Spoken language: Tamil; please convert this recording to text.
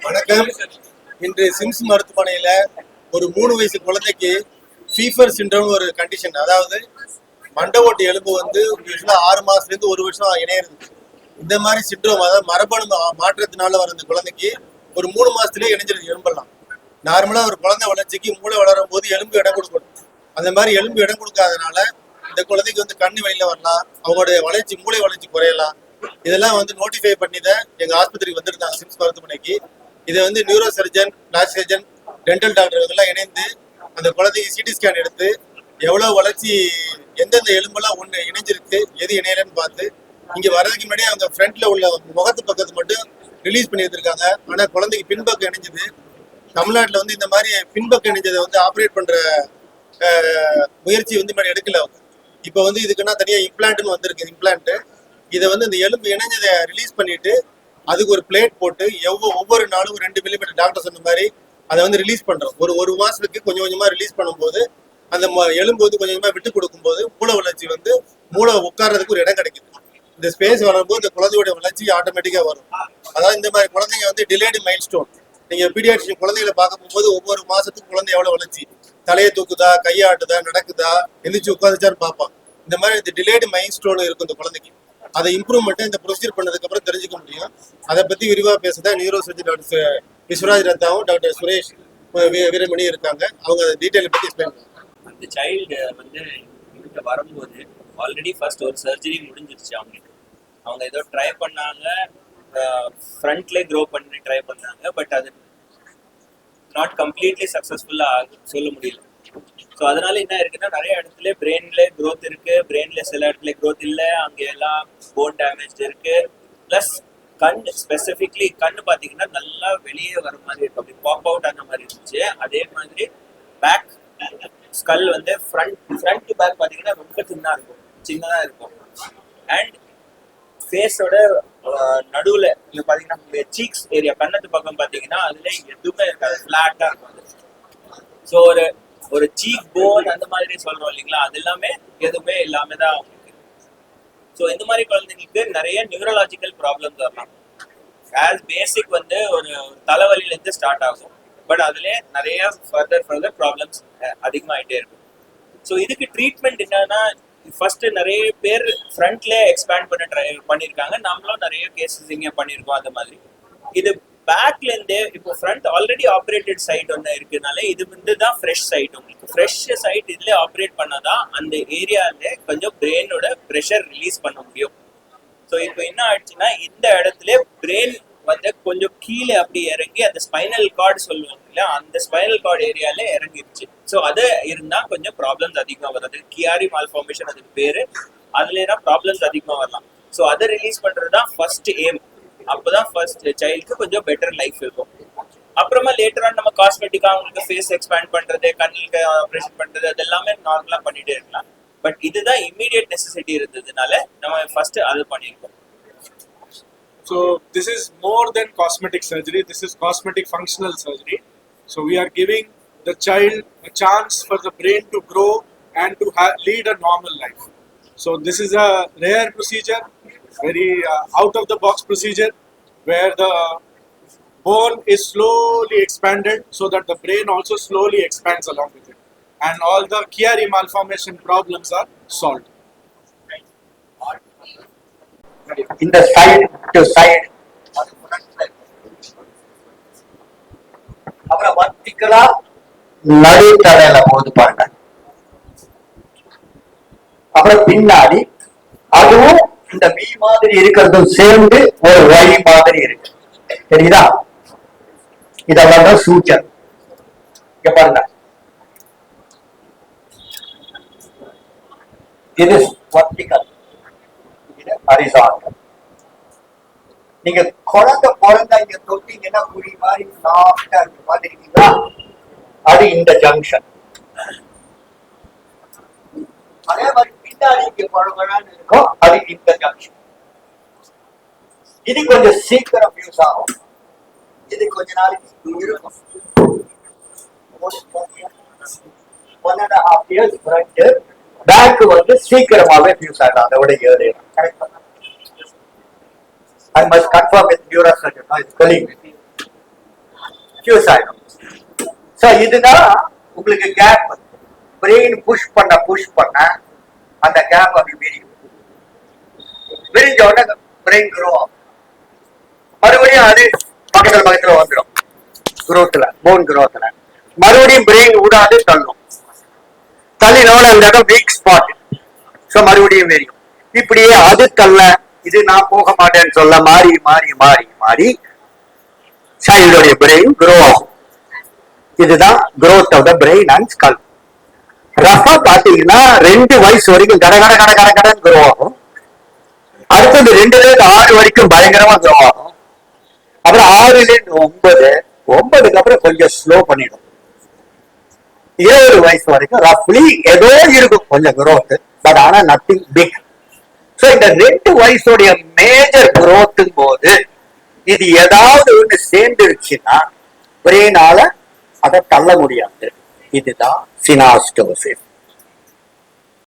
வணக்கம். இன்று சிம்ஸ் மருத்துவமனையில ஒரு 3 வயசு குழந்தைக்கு ஃபீவர் சிண்ட்ரோம் ஒரு கண்டிஷன், அதாவது மண்டை ஓட்டு எலும்பு வந்து யூஸ்வலா 6 மாசத்துல இருந்து 1 வருஷம் இணையிறது. இந்த மாதிரி சிண்ட்ரோம், அதாவது மரபணு மாற்றத்தினால வர இந்த குழந்தைக்கு ஒரு 3 மாசத்துலயே இணைஞ்சிருது எலும்பெல்லாம். நார்மலா ஒரு குழந்தை வளர்ச்சிக்கு மூளை வளரும் போது எலும்பு இடம் கொடுக்கணும். அந்த மாதிரி எலும்பு இடம் கொடுக்காதனால இந்த குழந்தைக்கு வந்து கண்ணு வெளியில வரலாம், அவங்களுடைய வளர்ச்சி மூளை வளர்ச்சி குறையலாம். இதெல்லாம் வந்து நோட்டிஃபை பண்ணி தான் எங்க ஆஸ்பத்திரிக்கு வந்திருந்தாங்க சிம்ஸ் மருத்துவமனைக்கு. இதை வந்து neuro surgeon, plastic surgeon, dental doctor இதெல்லாம் இணைந்து அந்த குழந்தைக்கு சிடி ஸ்கேன் எடுத்து எவ்வளவு வளர்ச்சி, எந்தெந்த எலும்பெல்லாம் ஒன்று இணைஞ்சிருக்கு, எது இணையலன்னு பார்த்து இங்க வர்றதுக்கு முன்னாடியே அவங்க ஃப்ரண்ட்ல உள்ள முகத்து பக்கத்து மட்டும் ரிலீஸ் பண்ணி எடுத்திருக்காங்க. ஆனா குழந்தைக்கு பின்பக்கம் இணைஞ்சது. தமிழ்நாட்டில் வந்து இந்த மாதிரி பின்பக்கம் இணைஞ்சதை வந்து ஆப்ரேட் பண்ற முயற்சி வந்து முன்னாடி எடுக்கல அவங்க. இப்போ வந்து இதுக்குன்னா தனியாக இம்ப்ளான்ட்னு வந்திருக்கு. இம்ப்ளான்ட் இதை வந்து இந்த எலும்பு இணைஞ்சதை ரிலீஸ் பண்ணிட்டு அதுக்கு ஒரு பிளேட் போட்டு ஒவ்வொரு நாளும் 2 மில்லிமீட்டர் டாக்டர் சொன்ன மாதிரி அதை வந்து ரிலீஸ் பண்றோம். ஒரு மாசத்துக்கு கொஞ்சம் கொஞ்சமா ரிலீஸ் பண்ணும்போது அந்த எலும்பு வந்து கொஞ்சம் கொஞ்சமா விட்டு கொடுக்கும்போது மூளை வளர்ச்சி வந்து மூளை உட்கார்றதுக்கு ஒரு இடம் கிடைக்குது. இந்த ஸ்பேஸ் வரும்போது இந்த குழந்தையோட வளர்ச்சி ஆட்டோமேட்டிக்கா வரும். அதாவது இந்த மாதிரி குழந்தைங்க வந்து டிலேடு மைல் ஸ்டோன். நீங்க பீடியாட்ரிஷியன் குழந்தைகளை பார்க்க போகும்போது ஒவ்வொரு மாசத்துக்கும் குழந்தை எவ்வளவு வளர்ச்சி, தலையை தூக்குதா, கையாட்டுதா, நடக்குதா, எந்திரிச்சு உட்காந்துச்சான்னு பார்ப்பான். இந்த மாதிரி இந்த டிலேடு மைல் ஸ்டோன் இருக்கும் இந்த குழந்தைக்கு. அதை இம்ப்ரூவ்மெண்ட் இந்த ப்ரொசீஜர் பண்ணதுக்கு அப்புறம் தெரிஞ்சுக்க முடியும். அதை பத்தி விரிவா பேசுதான் நியூரோ சர்ஜன் டாக்டர் விஸ்வராஜ் ரத்தாவும் டாக்டர் சுரேஷ் வீரமணி இருக்காங்க. அவங்க அதை டீட்டெயில் பத்தி எக்ஸ்பிளைன் பண்ணுவாங்க. அந்த சைல்டு வந்து இவங்க வரும்போது ஆல்ரெடி ஃபர்ஸ்ட் ஒரு சர்ஜரி முடிஞ்சிருச்சு அவங்களுக்கு. அவங்க ஏதோ ட்ரை பண்ணாங்க, ஃப்ரண்ட்லேயே க்ரோ பண்ணி ட்ரை பண்ணாங்க. பட் அது நாட் கம்ப்ளீட்லி சக்ஸஸ்ஃபுல்லாக சொல்ல முடியல. ஸோ அதனால என்ன இருக்குன்னா, நிறைய இடத்துல பிரெயின்ல க்ரோத் இருக்கு, பிரெயின்ல சில இடத்துல க்ரோத் இல்லை, அங்கே எல்லாம் போன் டேமேஜ் இருக்கு. ப்ளஸ் கண் ஸ்பெசிஃபிக்லி கண் பார்த்தீங்கன்னா நல்லா வெளியே வர மாதிரி இருக்கும், அப்படி பாப் அவுட் ஆன மாதிரி இருந்துச்சு. அதே மாதிரி பேக் ஸ்கல் வந்து ஃப்ரண்ட் டு பேக் பார்த்தீங்கன்னா ரொம்ப சின்னதாக இருக்கும். அண்ட் ஃபேஸோட நடுவில் இல்லை பார்த்தீங்கன்னா சீக்ஸ் ஏரியா, கண்ணத்து பக்கம் பார்த்தீங்கன்னா அதுல எதுவுமே இருக்காது, ஃப்ளாட்டாக இருக்கும். ஸோ ஒரு சீக் போன் அந்த மாதிரி சொல்றோம் இல்லைங்களா, அது எல்லாமே எதுவுமே இல்லாம தான் அவங்களுக்கு. ஸோ இந்த மாதிரி குழந்தைங்களுக்கு நிறைய நியூரலாஜிக்கல் ப்ராப்ளம்ஸ் வரலாம். ஆஸ் பேசிக் வந்து ஒரு தலைவலியிலேருந்து ஸ்டார்ட் ஆகும். பட் அதுல நிறைய ஃபர்தர் ப்ராப்ளம்ஸ் அதிகமாகிட்டே இருக்கும். ஸோ இதுக்கு ட்ரீட்மெண்ட் என்னன்னா, ஃபர்ஸ்ட் நிறைய பேர் ஃப்ரண்ட்ல எக்ஸ்பேண்ட் பண்ணியிருக்காங்க. நம்மளும் நிறைய கேசஸ் இங்கே பண்ணியிருக்கோம். அந்த மாதிரி இது பேக்ல இருந்தே இப்போ ஃப்ரண்ட் ஆல்ரெடி ஆப்ரேட்டட் சைட் ஒன்று இருக்குனால இது வந்து தான் ஃப்ரெஷ் சைட். உங்களுக்கு ஃப்ரெஷ் சைட் இதுல ஆப்ரேட் பண்ணாதான் அந்த ஏரியால கொஞ்சம் பிரெயினோட ப்ரெஷர் ரிலீஸ் பண்ண முடியும். ஸோ இப்போ என்ன ஆயிடுச்சுன்னா, இந்த இடத்துல பிரெயின் வந்து கொஞ்சம் கீழே அப்படி இறங்கி அந்த ஸ்பைனல் கார்டு சொல்லுவாங்க இல்லையா, அந்த ஸ்பைனல் கார்டு ஏரியால இறங்கிருச்சு. ஸோ அது இருந்தா கொஞ்சம் ப்ராப்ளம்ஸ் அதிகமாக வரும். அது கியாரி மால்ஃபார்மேஷன் அதுக்கு பேரு. அதுல ப்ராப்ளம்ஸ் அதிகமாக வரலாம். ஸோ அதை ரிலீஸ் பண்றது தான் ஃபர்ஸ்ட் எய்ம். அப்போதான் ஃபர்ஸ்ட் சைல்டுக்கு கொஞ்சம் பெட்டர் லைஃப் இருக்கும். அப்புறமா லேட்டரா நம்ம காஸ்மெட்டிக்கா அவங்களுக்கு ஃபேஸ் எக்ஸ்பேண்ட் பண்றது, கண்ணுக்கு ஆப்ரேஷன் பண்றது, அது எல்லாமே நார்மலா பண்ணிட்டே இருக்கலாம். பட் இதுதான் இம்மீடியட் நெசசிட்டி இருந்ததுனால நம்ம ஃபர்ஸ்ட் அது பண்ணிருக்கோம். So this is more than cosmetic surgery. This is cosmetic functional surgery. So we are giving the child a chance for the brain to grow and to lead a normal life. So this is a rare procedure, very out of the box procedure, where the bone is slowly expanded so that the brain also slowly expands along with it, and all the Chiari malformation problems are solved. இந்த சைடு டு சைடு, அப்புறம் வர்டிகலா நடு தடையில போது பாருங்க. அப்புறம் பின்னாடி அதுவும் இந்த வி மாதிரி இருக்கிறதும் சேர்ந்து ஒரு வழி மாதிரி இருக்கு, தெரியுதா? இதெல்லாம் சூச்சர். இங்க பாருங்க, இது வர்டிகல், இது ஹரிசாண்டல். நீங்க குழந்தை பிறந்தா இங்க தொட்டிங்கன்னா குழி மாதிரி சாஃப்டா இருக்கு பாத்துருக்கீங்களா? அது இந்த ஜங்ஷன். அதே மாதிரி பின்னாடி இங்க குழந்தைன்னு இருக்கும், அது இந்த ஜங்ஷன். இது கொஞ்சம் சீக்கிரம் யூஸ் ஆகும், இது கொஞ்ச நாளைக்கு இருக்கும். 1.5 years ஃப்ரண்ட், பேக் வந்து சீக்கிரமாவே யூஸ் ஆகும், அதை விட 7 correct. I must confirm with neurosurgeon. No, it's colleague. Fuse ஆயிடும். So இதுதான் உங்களுக்கு கேப். பிரெயின் புஷ் பண்ண அந்த கேப் அப்படி விரியும். விரிஞ்ச உடனே பிரெயின் க்ரோ ஆகும். மறுபடியும் அது பக்கத்துல வந்துடும். குரோத்ல போன் குரோத்ல மறுபடியும் பிரெயின் விடாது தள்ளும். தள்ளினோட அந்த இடம் வீக் ஸ்பாட். ஸோ மறுபடியும் விரியும். இப்படியே அது தள்ள இது நான் போக மாட்டேன்னு சொல்ல மாறி சைல்டோடைய பிரெயின் க்ரோ ஆகும். இதுதான் growth of the brain and skull. ரஃபா பாத்தீங்கன்னா 2 வயசு வரைக்கும் கடகடன்னு க்ரோ ஆகும். அடுத்தது 2ல இருந்து 6 வரைக்கும் பயங்கரமா க்ரோ ஆகும். அப்புறம் 6ல இருந்து 9க்கு அப்புறம் கொஞ்சம் ஸ்லோ பண்ணிடும். 7 வயசு வரைக்கும் ரஃப்லி ஏதோ இருக்கும் கொஞ்சம் growth, பட் ஆனா நத்திங் பிக். சோ இந்த 2 வயசுடைய மேஜர் growth போது இது ஏதாவது ஒண்ணு சேர்ந்துருச்சுன்னா பிரெயினால அதை தள்ள முடியாது. இதுதான் சினாஸ்டோசிஸ்.